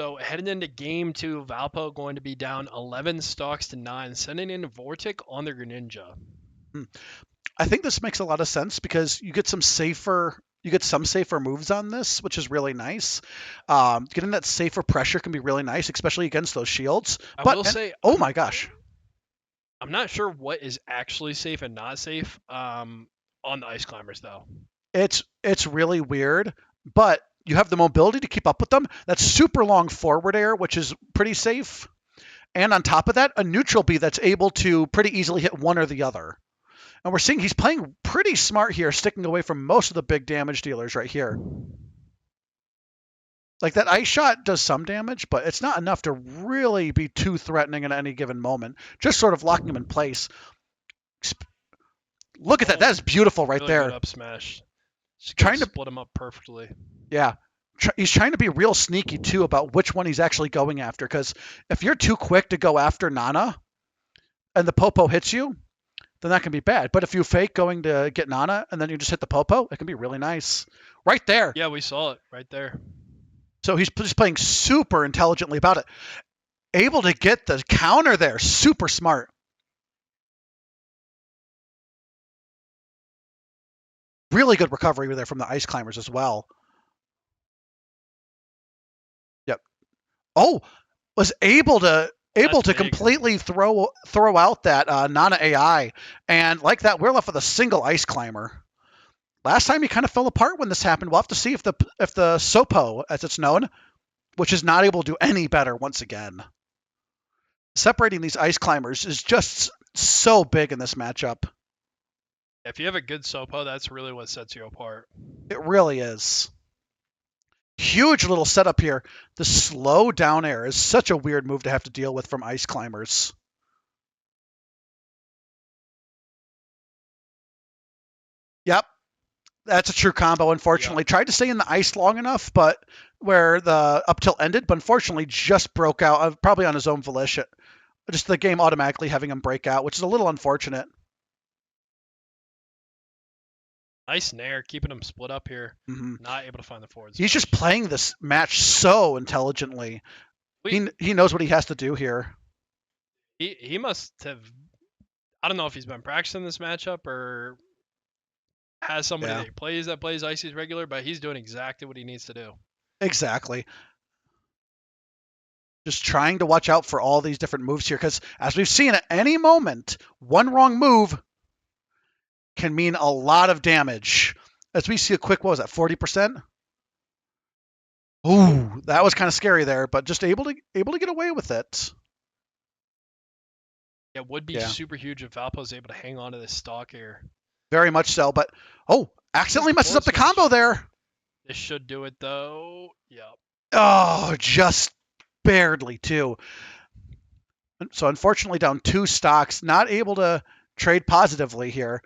So heading into game 2, Valpo going to be down 11 stocks to 9, sending in Vortic on their Greninja. I think this makes a lot of sense because you get some safer moves on this, which is really nice. Getting that safer pressure can be really nice, especially against those shields. I But will say, oh my gosh, I'm not sure what is actually safe and not safe on the Ice Climbers, though. it's really weird. But you have the mobility to keep up with them. That's super long forward air, which is pretty safe. And on top of that, a neutral B that's able to pretty easily hit one or the other. And we're seeing he's playing pretty smart here, sticking away from most of the big damage dealers right here. Like that ice shot does some damage, but it's not enough to really be too threatening at any given moment. Just sort of locking him in place. Look at that. Oh, That is beautiful right really good there. up smash. Just gonna Trying to, split them up perfectly. yeah. He's trying to be real sneaky too about which one he's actually going after. Because if you're too quick to go after Nana and the Popo hits you, then that can be bad. But if you fake going to get Nana and then you just hit the Popo, it can be really nice. Right there. Yeah, we saw it right there. So he's just playing super intelligently about it. Able to get the counter there. Super smart. Really good recovery there from the ice climbers as well. Yep. Oh, was able That's to big. completely throw out that Nana AI, and like that, we're left with a single ice climber. Last time he kind of fell apart when this happened. We'll have to see if the Sopo, as it's known, which is not able to do any better once again. Separating these ice climbers is just so big in this matchup. If you have a good Sopo, that's really what sets you apart. It really is. Huge little setup here. The slow down air is such a weird move to have to deal with from ice climbers. Yep, that's a true combo. Yep. Unfortunately, tried to stay in the ice long enough, but where the up tilt ended, but unfortunately just broke out, probably on his own volition. Just the game automatically having him break out, which is a little unfortunate. Nice nair, keeping them split up here. Mm-hmm. Not able to find the forward He's smash. just playing this match so intelligently. He knows what he has to do here. He must have. I don't know if he's been practicing this matchup or has somebody Yeah, that plays Icy's regular, but he's doing exactly what he needs to do. exactly. Just trying to watch out for all these different moves here, because as we've seen at any moment, one wrong move can mean a lot of damage. As we see a quick, what was that, 40%? Ooh, that was kind of scary there, but just able to get away with it. It would be Yeah, super huge if Valpo's able to hang on to this stock here. very much so. But oh, Misses accidentally the messes forward up the smash. combo there. This should do it though. Yep. Oh, just barely too. So unfortunately, down 2 stocks, not able to trade positively here.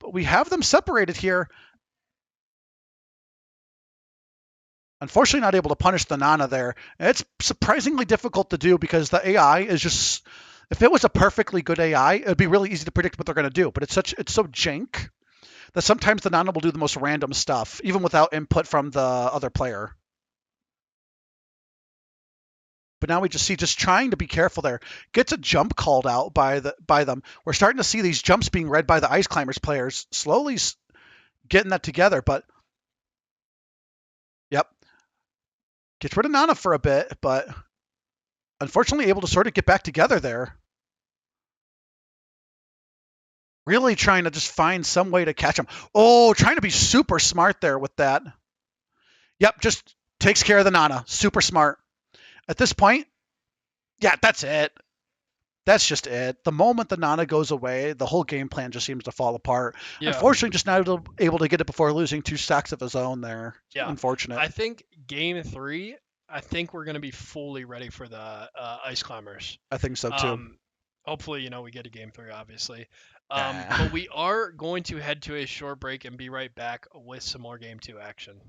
But we have them separated here. Unfortunately, not able to punish the Nana there. And it's surprisingly difficult to do because the AI is just. If it was a perfectly good AI, it would be really easy to predict what they're going to do. But it's so jank that sometimes the Nana will do the most random stuff, even without input from the other player. But now we just see just trying to be careful there. Gets a jump called out by them. We're starting to see these jumps being read by the Ice Climbers players, slowly getting that together. But yep, gets rid of Nana for a bit, but unfortunately able to sort of get back together there. Really trying to just find some way to catch him. Oh, trying to be super smart there with that. Yep, just takes care of the Nana. Super smart. At this point, yeah, that's it. That's just it. The moment the Nana goes away, the whole game plan just seems to fall apart. Yeah. Unfortunately, just not able to get it before losing 2 stacks of his own there. Yeah. Unfortunate. I think game 3. I think we're gonna be fully ready for the Ice Climbers. I think so too. Um, hopefully, we get a game 3, obviously. Yeah. But we are going to head to a short break and be right back with some more game 2 action.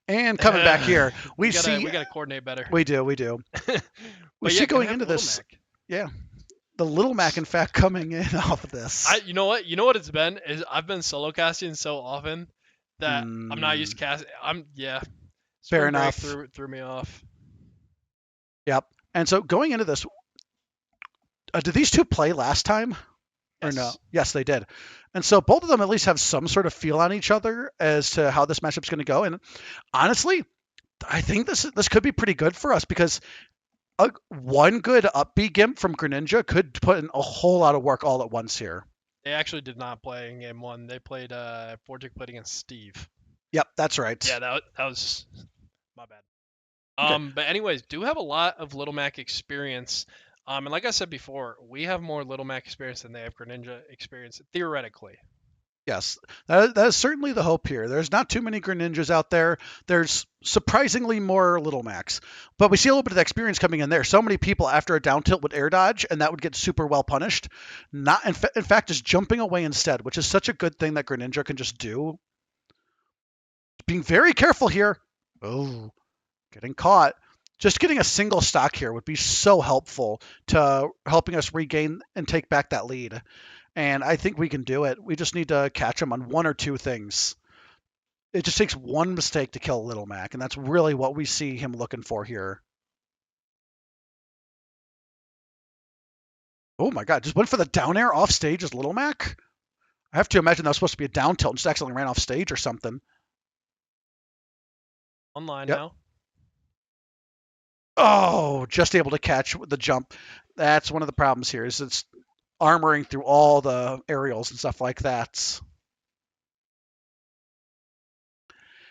And coming back here, we we gotta see we gotta coordinate better. we do. We But see yeah, gonna going have into Little this, Mac. yeah, the Little Mac, in fact, coming in off of I this. you know what it's been is I've been solo casting so often that I'm not used Mm, to casting. fair Spring break enough. threw me off. Yep. And so going into this, did these two play last time or no? Yes. Yes, they did. And so both of them at least have some sort of feel on each other as to how this matchup's going to go. And honestly, I think this could be pretty good for us because one good up B gimp from Greninja could put in a whole lot of work all at once here. They actually did not play in game one. They played Vortic played against Steve. Yep, that's right. Yeah, that was my bad. Okay. But anyways, do have a lot of Little Mac experience. And like I said before, we have more Little Mac experience than they have Greninja experience theoretically. Yes, that is certainly the hope here. There's not too many Greninjas out there. There's surprisingly more Little Macs, but we see a little bit of the experience coming in there. So many people after a down tilt would air dodge, and that would get super well punished. Not in fact, just jumping away instead, which is such a good thing that Greninja can just do. Being very careful here. Oh, getting caught. Just getting a single stock here would be so helpful to helping us regain and take back that lead. And I think we can do it. We just need to catch him on one or two things. It just takes one mistake to kill Little Mac, and that's really what we see him looking for here. Oh my god, just went for the down air off stage as Little Mac? I have to imagine that was supposed to be a down tilt and just accidentally ran off stage or something. Online Yep. now. Oh, just able to catch the jump. That's one of the problems here is it's armoring through all the aerials and stuff like that.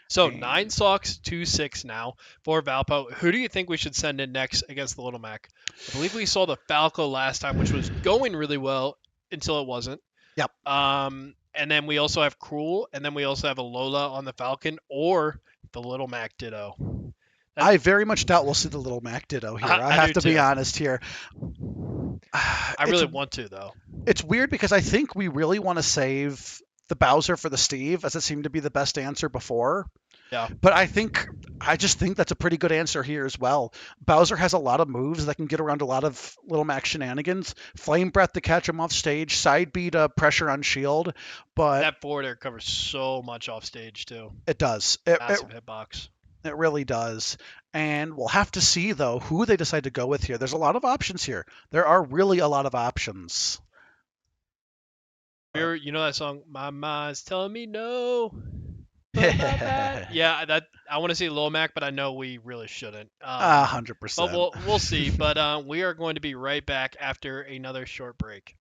So And 9 socks, 2-6 now for Valpo. Who do you think we should send in next against the Little Mac? I believe we saw the Falco last time, which was going really well until it wasn't. yep. And then we also have Cruel, and then we also have a Lola on the Falcon or the Little Mac Ditto. That, I very much doubt we'll see the Little Mac Ditto here. I I have do to be too. honest here. I It's really want to though. it's weird because I think we really want to save the Bowser for the Steve, as it seemed to be the best answer before. Yeah. But I just think that's a pretty good answer here as well. Bowser has a lot of moves that can get around a lot of Little Mac shenanigans. Flame Breath to catch him off stage, Side B to pressure on shield, but That forward air covers so much off stage too. it does. Massive hitbox. It really does. And we'll have to see, though, who they decide to go with here. There's a lot of options here. There are really a lot of options. But You know that song, My Mind's Telling Me No. But my bad. Yeah, that I want to see Lil Mac, but I know we really shouldn't. hundred But percent. we'll see. But we are going to be right back after another short break.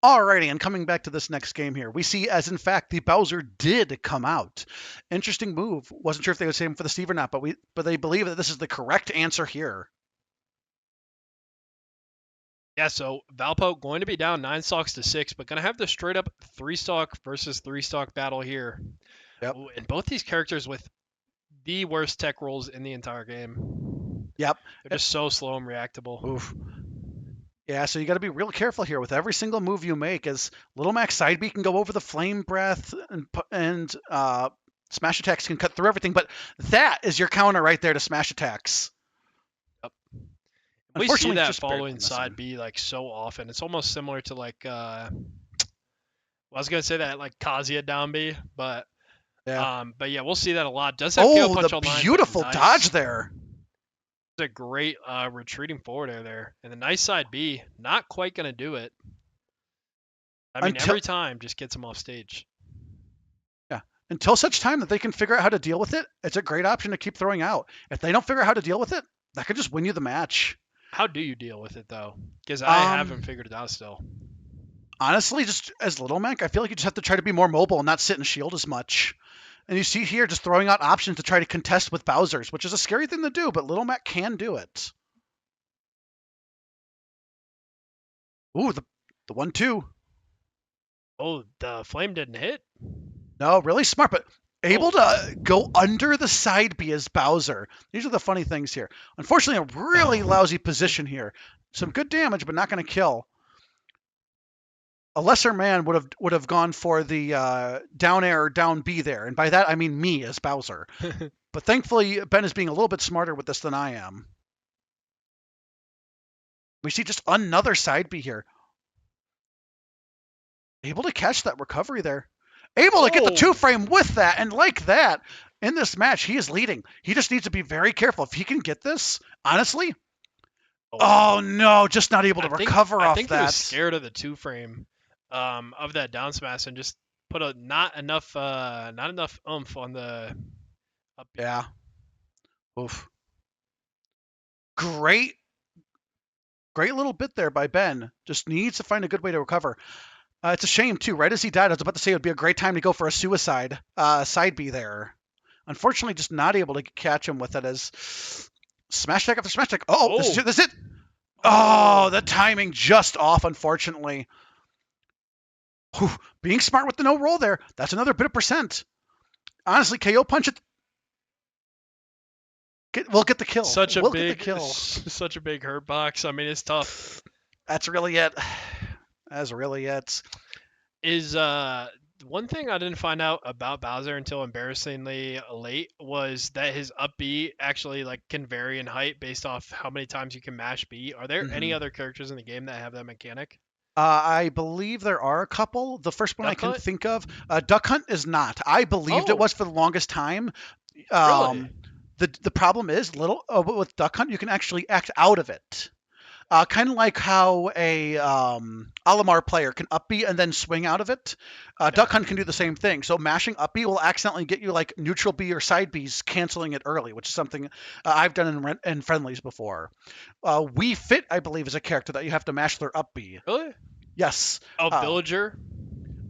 Alrighty, and coming back to this next game here, we see as in fact the Bowser did come out. Interesting move. Wasn't sure if they would say him for the Steve or not, but they believe that this is the correct answer here. Yeah, so Valpo going to be down 9 stocks to 6, but going to have the straight up 3 stock versus 3 stock battle here. Yep. Ooh, and both these characters with the worst tech rolls in the entire game. Yep. They're just so slow and reactable. Oof. Yeah, so you got to be real careful here with every single move you make, as Little Mac's side B can go over the flame breath and smash attacks can cut through everything, but that is your counter right there to smash attacks. Yep. We see Unfortunately, that just barely following missing. side B like so often. It's almost similar to like I was gonna say that like Kazuya down B, Yeah. but yeah, we'll see that a lot. Does have KO Oh, the punch online, but beautiful dodge nice. there. It's a great retreating forward air there, and the nice side B, not quite gonna do it. I mean, Until every time just gets him off stage. yeah, until such time that they can figure out how to deal with it, it's a great option to keep throwing out. If they don't figure out how to deal with it, that could just win you the match. How do you deal with it though? Because I haven't Um, figured it out still. Honestly, just as Little Mac, I feel like you just have to try to be more mobile and not sit and shield as much. And you see here just throwing out options to try to contest with Bowser's, which is a scary thing to do, but Little Mac can do it. Ooh, the 1-2. Oh, the flame didn't hit. No, really smart, but able Oh, to go under the side B as Bowser. These are the funny things here. Unfortunately, a really lousy position here. Some good damage, but not going to kill. A lesser man would have gone for the down air or down B there, and by that I mean me as Bowser. But thankfully, Ben is being a little bit smarter with this than I am. We see just another side B here. Able to catch that recovery there. Able to get the two oh, frame with that, and like that, in this match, he is leading. He just needs to be very careful. If he can get this, honestly, oh. oh no, just not able to I think recover I off think he was that. scared of the 2 frame, of that down smash and just put a not enough oomph on the up B. Yeah. Oof. Great, great little bit there by Ben. Just needs to find a good way to recover. It's a shame too. Right as he died, I was about to say it would be a great time to go for a suicide side B there. Unfortunately, just not able to catch him with it as smash attack after smash attack. Oh, this is Oh, it. This is it. Oh, oh, the timing just off, unfortunately. Whew. Being smart with the no roll there. That's another bit of percent. Honestly, KO punch it. We'll get the kill. such a We'll get the big, kill. such a big hurt box. I mean, it's tough. That's really it. That's really it. Is one thing I didn't find out about Bowser until embarrassingly late was that his up B actually like can vary in height based off how many times you can mash B. Are there any Mhm. other characters in the game that have that mechanic? I believe there are a couple. The first one I Duck can Hunt? think of, Duck Hunt is not. I believed it Oh, was for the longest time. really? Um, the problem is little with Duck Hunt, you can actually act out of it. Kind of like how a Alamar player can up B and then swing out of it. Yeah. Duck Hunt can do the same thing. So mashing up B will accidentally get you like neutral B or side Bs canceling it early, which is something I've done in friendlies before. We Fit, I believe, is a character that you have to mash their up B. Really? Yes. Oh, Uh, Villager?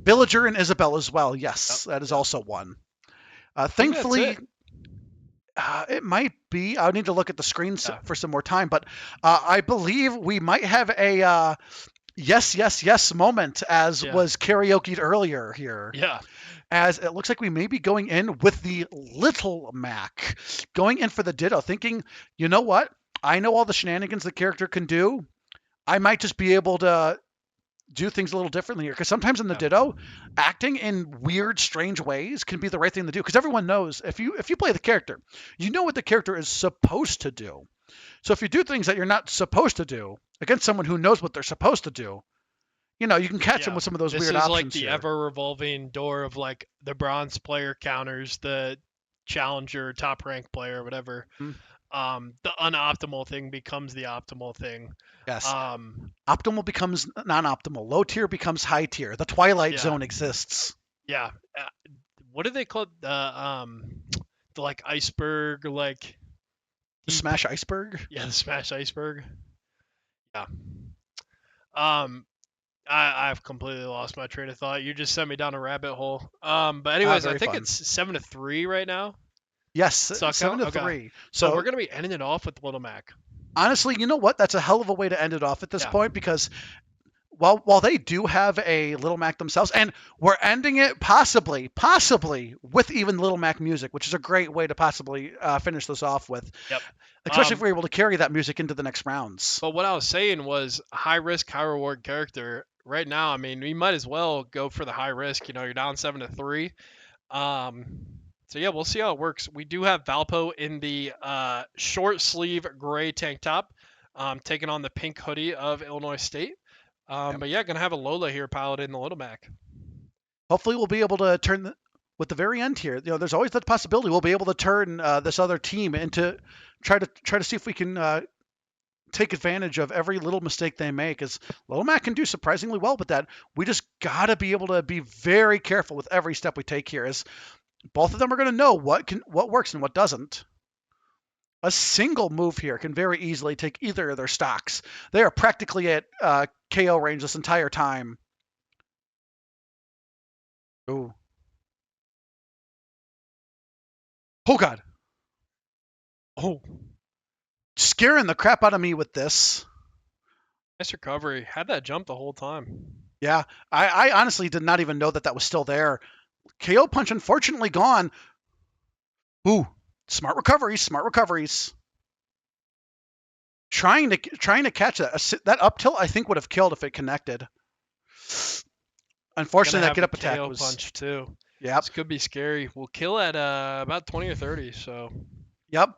Villager and Isabel as well. Yep. Yes, that is Yep. also one. I think that's Thankfully, it. it might be. I need to look at the screens Yeah. for some more time, but I believe we might have a yes, yes, yes moment, as Yeah. was karaokeed earlier here. Yeah. As it looks like we may be going in with the Little Mac, going in for the Ditto, thinking, you know what? I know all the shenanigans the character can do. I might just be able to do things a little differently here, because sometimes in the Yeah. Ditto, acting in weird, strange ways can be the right thing to do. Because everyone knows if you play the character, you know what the character is supposed to do. So if you do things that you're not supposed to do against someone who knows what they're supposed to do, you can catch them Yeah. with some of those This weird is like options the here. ever revolving door of like the bronze player counters the challenger top rank player, whatever. Mm, The unoptimal thing becomes the optimal thing. yes. Um, Optimal becomes non-optimal. Low tier becomes high tier. The twilight yeah, zone exists. yeah. What do they call it? The like iceberg, like The deep. smash iceberg. Yeah, the smash iceberg. Yeah. Um, I've completely lost my train of thought. You just sent me down a rabbit hole. But anyways, I Very think fun. it's 7-3 right now. Yes, Stock seven count. to Okay. three. So we're So gonna be ending it off with Little Mac. Honestly, you know what? That's a hell of a way to end it off at this Yeah. point because while they do have a Little Mac themselves, and we're ending it possibly with even Little Mac music, which is a great way to possibly finish this off with, Yep. especially if we're able to carry that music into the next rounds. But what I was saying was high risk, high reward character. Right now, I mean, we might as well go for the high risk. You know, you're down 7-3. Um, so yeah, we'll see how it works. We do have Valpo in the short sleeve gray tank top, taking on the pink hoodie of Illinois State. Yep. But yeah, gonna have a Lola here piloted in the Little Mac. Hopefully, we'll be able to with the very end here. There's always that possibility we'll be able to turn this other team into try to see if we can take advantage of every little mistake they make. As Little Mac can do surprisingly well with that. We just got to be able to be very careful with every step we take here, as both of them are going to know what works and what doesn't. A single move here can very easily take either of their stocks. They are practically at KO range this entire time. Ooh. Oh, God. Oh, Scaring the crap out of me with this. nice recovery. Had that jump the whole time. Yeah, I honestly did not even know that was still there. KO punch, unfortunately, gone. Ooh, smart recoveries, smart recoveries. Trying to catch that up tilt, I think would have killed if it connected. Unfortunately, Gonna that have get the up attack KO was. punch too. Yep, This could be scary. We'll kill at about 20 or 30. So yep.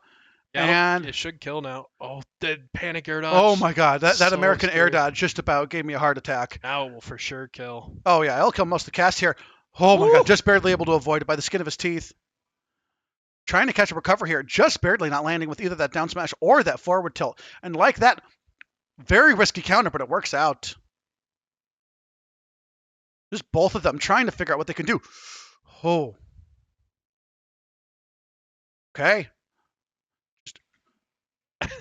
yeah, And it should kill now. Oh, the panic air oh dodge. my God, that So American air scary. dodge just about gave me a heart attack. Now it will for sure kill. Oh yeah, it'll kill most of the cast here. Oh my Woo! God, just barely able to avoid it by the skin of his teeth. Trying to catch a recover here, just barely not landing with either that down smash or that forward tilt. And like that, very risky counter, but it works out. Just both of them trying to figure out what they can do. Oh. Okay.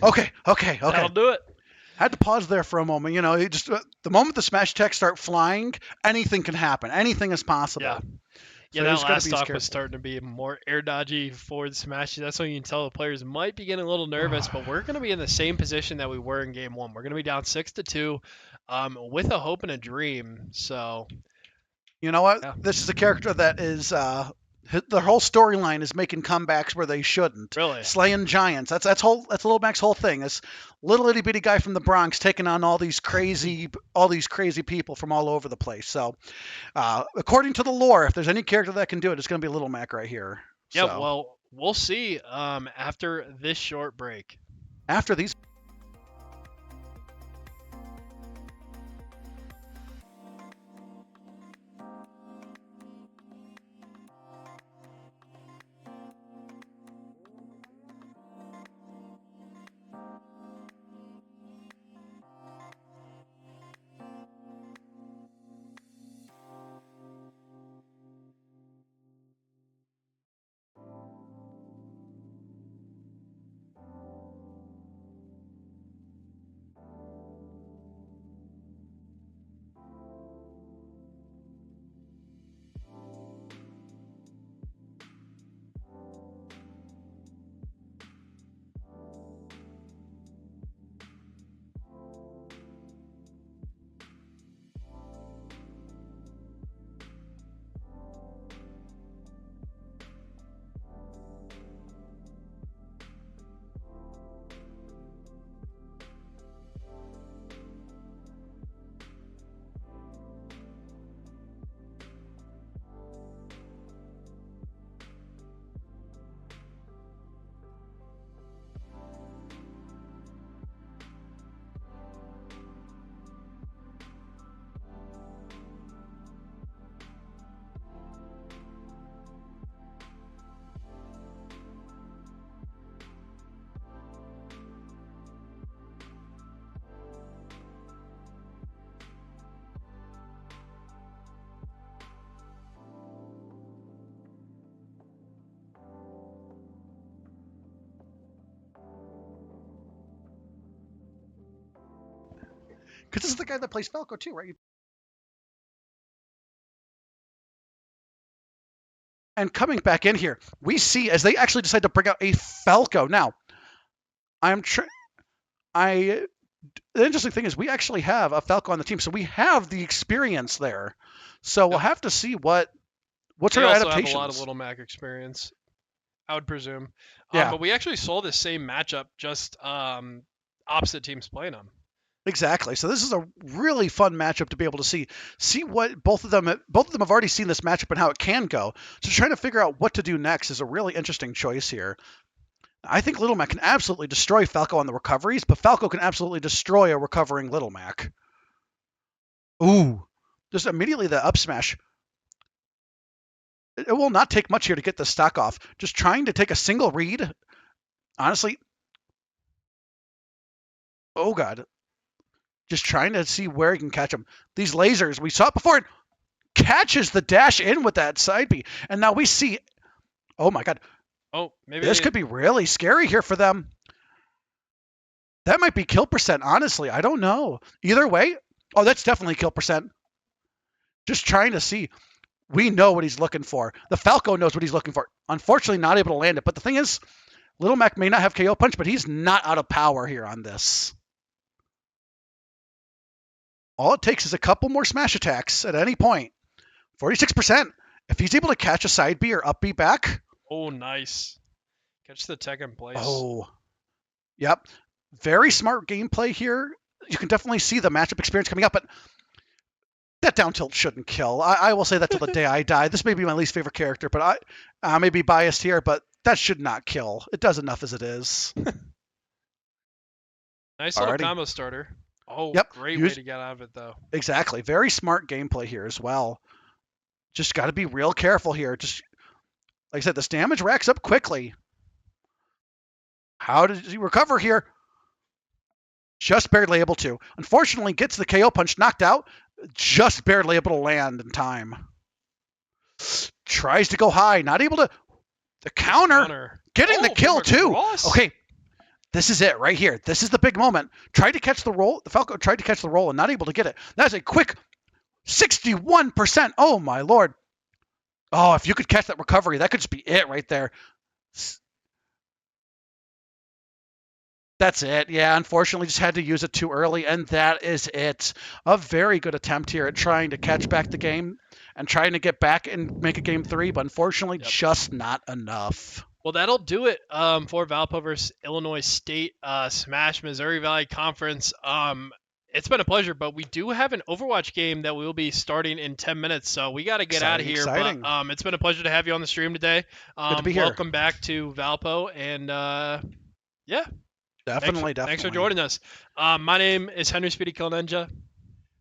Okay. That'll do it. Had to pause there for a moment. The moment the smash attacks start flying, anything can happen. Anything is possible. Yeah. So Yeah, that last be stock was starting to be more air dodgy forward smashy. That's when you can tell the players might be getting a little nervous, but we're going to be in the same position that we were in game one. We're going to be down 6-2, with a hope and a dream. So, You know what? yeah. This is a character that is their whole storyline is making comebacks where they shouldn't. Really? Slaying giants. That's Little Mac's whole thing. Is little itty bitty guy from the Bronx taking on all these crazy people from all over the place. So, according to the lore, if there's any character that can do it, it's going to be Little Mac right here. Yeah, So, well, we'll see after this short break. after these. Because this is the guy that plays Falco too, right? And coming back in here, we see as they actually decide to bring out a Falco. Now, I'm The interesting thing is we actually have a Falco on the team, so we have the experience there. So we'll Yep. have to see what's They her also have a lot of adaptations. Little Mac experience, I would presume. Yeah, But we actually saw the same matchup, just opposite teams playing them. exactly. So this is a really fun matchup to be able to see what both of them have already seen this matchup and how it can go. So trying to figure out what to do next is a really interesting choice here. I think Little Mac can absolutely destroy Falco on the recoveries, but Falco can absolutely destroy a recovering Little Mac. Ooh, just immediately the up smash. It will not take much here to get the stock off. Just trying to take a single read. Honestly, oh god, just trying to see where he can catch him. These lasers, we saw it before. It catches the dash in with that side B, and now we see. Oh my god, Oh, maybe this could be really scary here for them. That might be kill percent. Honestly, I don't know. Either way, oh, that's definitely kill percent. Just trying to see. We know what he's looking for. The Falco knows what he's looking for. Unfortunately, not able to land it. But the thing is, Little Mac may not have KO punch, but he's not out of power here on this. All it takes is a couple more smash attacks at any point. 46%. If he's able to catch a side B or up B back. Oh, nice. Catch the tech in place. Oh, yep. Very smart gameplay here. You can definitely see the matchup experience coming up, but that down tilt shouldn't kill. I will say that till the day I die. This may be my least favorite character, but I may be biased here, but that should not kill. It does enough as it is. Nice little Alrighty. combo starter. Oh, Yep. great way to get out of it, though. Exactly. Very smart gameplay here as well. Just got to be real careful here. Just like I said, this damage racks up quickly. How did he recover here? Just barely able to. Unfortunately, gets the KO punch knocked out. Just barely able to land in time. Tries to go high. Not able to. The counter. Getting the kill too. Okay. This is it right here. This is the big moment. Tried to catch the roll. The Falco tried to catch the roll and not able to get it. That's a quick 61%. Oh my lord. Oh, if you could catch that recovery, that could just be it right there. That's it. Yeah, unfortunately, just had to use it too early, and that is it. A very good attempt here at trying to catch back the game and trying to get back and make a game 3, but unfortunately, just not enough. Well, that'll do it for Valpo versus Illinois State Smash Missouri Valley Conference. It's been a pleasure, but we do have an Overwatch game that we will be starting in 10 minutes, so we got to get out of here. Exciting. But it's been a pleasure to have you on the stream today. Good to be here. Welcome back to Valpo, and yeah. Definitely. Thanks for joining us. My name is Henry Speedy Kill Ninja.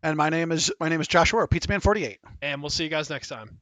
And my name is Joshua, PizzaMan48. And we'll see you guys next time.